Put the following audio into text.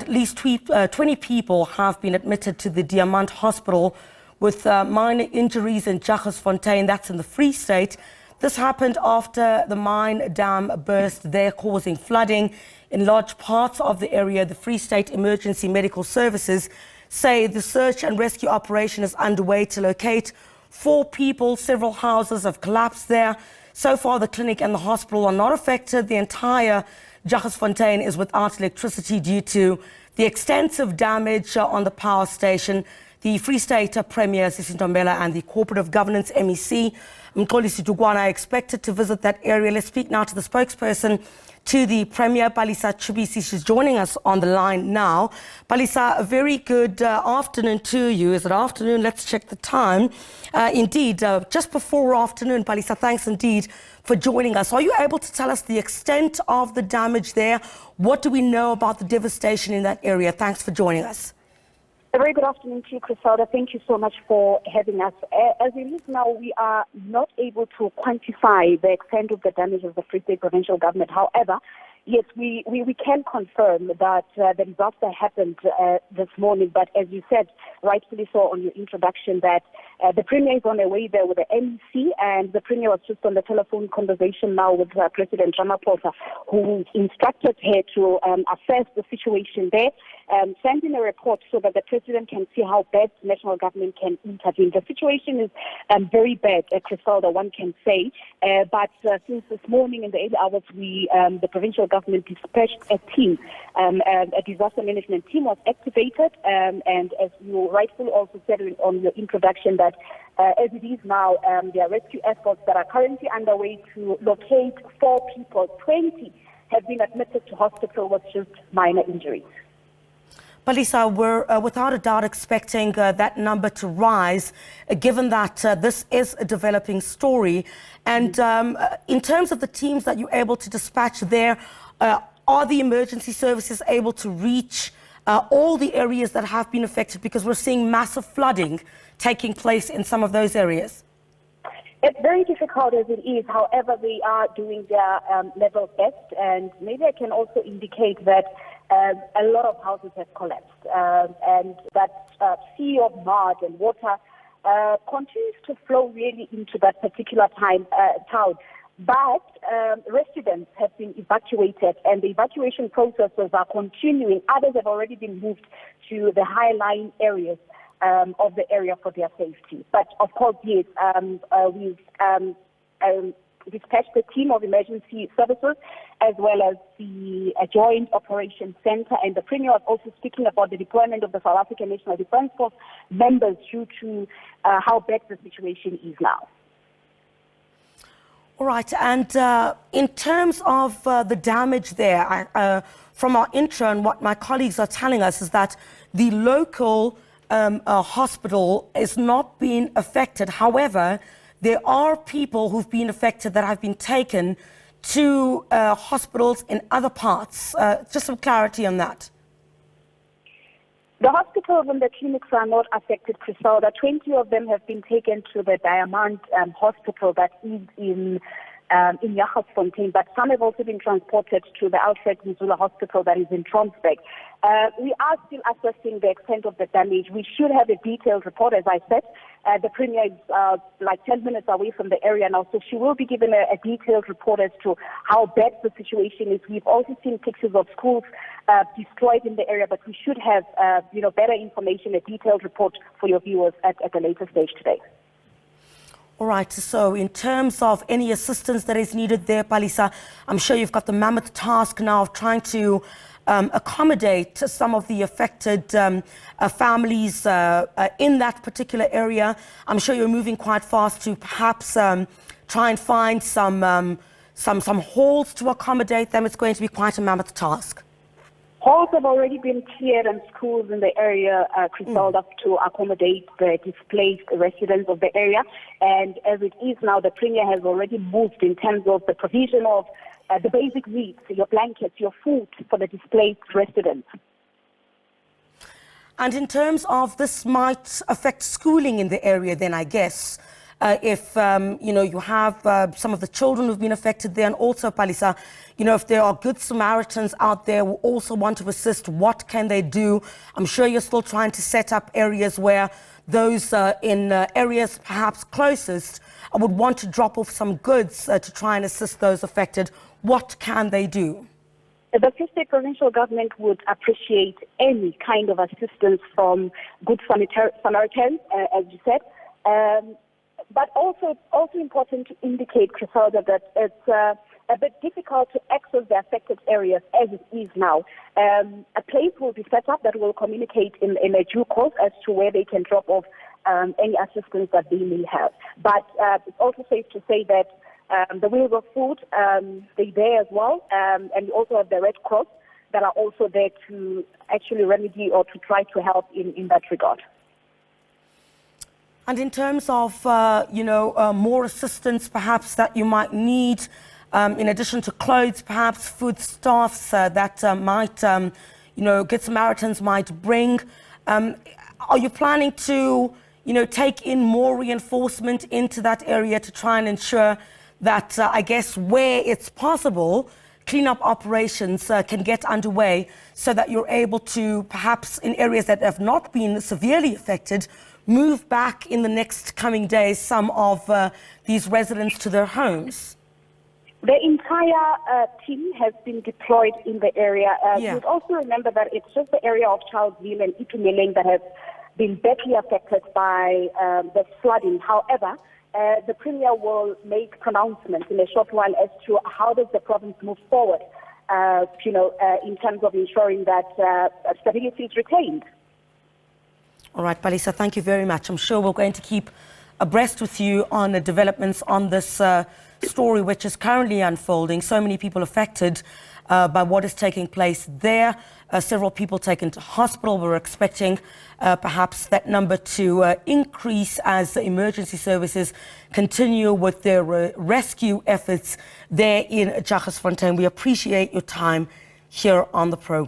At least 20 people have been admitted to the Diamant Hospital with minor injuries in Jagersfontein, that's in the Free State. This happened after the mine dam burst there, causing flooding in large parts of the area. The Free State Emergency Medical Services say the search and rescue operation is underway to locate 4 people. Several houses have collapsed there. So far, the clinic and the hospital are not affected. The entire Jagersfontein is without electricity due to the extensive damage on the power station. The Free State Premier Sisi Ntombela and the Cooperative Governance MEC, Mxolisi Dukwana, are expected to visit that area. Let's speak now to the spokesperson to the Premier Palesa Chubisi. She's joining us on the line now. Palesa, a very good afternoon to you. Is it afternoon? Let's check the time. Indeed, just before afternoon, Palesa, thanks indeed for joining us. Are you able to tell us the extent of the damage there? What do we know about the devastation in that area? Thanks for joining us. A very good afternoon to you, Griselda. Thank you so much for having us. As it is now, we are not able to quantify the extent of the damage of the Free State Provincial Government. However, yes, we can confirm that the disaster happened this morning. But as you said, rightfully so on your introduction, that the Premier is on her way there with the MEC, and the Premier was just on the telephone conversation now with President Ramaphosa, who instructed her to assess the situation there, send in a report so that the President can see how best the national government can intervene. The situation is very bad, Griselda, one can say. But since this morning in the early hours, the provincial government dispatched a team. A disaster management team was activated, and as you rightfully also said on your introduction, that as it is now, there are rescue efforts that are currently underway to locate 4 people. 20 have been admitted to hospital with just minor injuries. Palesa, we're without a doubt expecting that number to rise, given that this is a developing story. And in terms of the teams that you're able to dispatch there, are the emergency services able to reach all the areas that have been affected? Because we're seeing massive flooding taking place in some of those areas. It's very difficult as it is. However, they are doing their level best. And maybe I can also indicate that a lot of houses have collapsed, and that sea of mud and water continues to flow really into that particular town. But residents have been evacuated, and the evacuation processes are continuing. Others have already been moved to the high-lying areas of the area for their safety. But of course, yes, we've dispatched a team of emergency services as well as the Joint Operations Center, and the Premier was also speaking about the deployment of the South African National Defence Force members due to how bad the situation is now. All right, and in terms of the damage there, from our intro and what my colleagues are telling us is that the local hospital is not being affected. However, there are people who've been affected that have been taken to hospitals in other parts. Just some clarity on that. The hospitals and the clinics are not affected, Griselda. 20 of them have been taken to the Diamant Hospital that is in Jagersfontein, but some have also been transported to the Alfred Mzula Hospital that is in Tromsburg. We are still assessing the extent of the damage. We should have a detailed report, as I said. The Premier is like 10 minutes away from the area now, so she will be given a detailed report as to how bad the situation is. We've also seen pictures of schools destroyed in the area, but we should have better information, a detailed report for your viewers at a later stage today. All right, so in terms of any assistance that is needed there, Palesa, I'm sure you've got the mammoth task now of trying to accommodate some of the affected families in that particular area. I'm sure you're moving quite fast to perhaps try and find some halls to accommodate them. It's going to be quite a mammoth task. Halls have already been cleared and schools in the area, Griselda, to accommodate the displaced residents of the area. And as it is now, the Premier has already moved in terms of the provision of the basic needs, your blankets, your food for the displaced residents. And in terms of this might affect schooling in the area then, I guess, if, you have some of the children who've been affected there, and also, Palesa, if there are good Samaritans out there who also want to assist, what can they do? I'm sure you're still trying to set up areas where those in areas perhaps closest would want to drop off some goods to try and assist those affected. What can they do? The Free State Provincial Government would appreciate any kind of assistance from Good Samaritans, as you said. But also important to indicate, Griselda, that it's a bit difficult to access the affected areas as it is now. A place will be set up that will communicate in a due course as to where they can drop off any assistance that they may have. But it's also safe to say that the Wheels of Food, they're there as well, and we also have the Red Cross that are also there to actually remedy or to try to help in that regard. And in terms of, more assistance perhaps that you might need, in addition to clothes, perhaps foodstuffs that might, Good Samaritans might bring, are you planning to, take in more reinforcement into that area to try and ensure that, I guess, where it's possible, cleanup operations can get underway so that you're able to, perhaps in areas that have not been severely affected, move back in the next coming days some of these residents to their homes? The entire team has been deployed in the area. You would also remember that it's just the area of Charlesville and Itumeleng that have been badly affected by the flooding. However, the Premier will make pronouncements in a short while as to how does the province move forward, in terms of ensuring that stability is retained. All right, Palesa, thank you very much. I'm sure we're going to keep abreast with you on the developments on this story, which is currently unfolding. So many people affected by what is taking place there. Several people taken to hospital. We're expecting perhaps that number to increase as the emergency services continue with their rescue efforts there in Jagersfontein. We appreciate your time here on the program.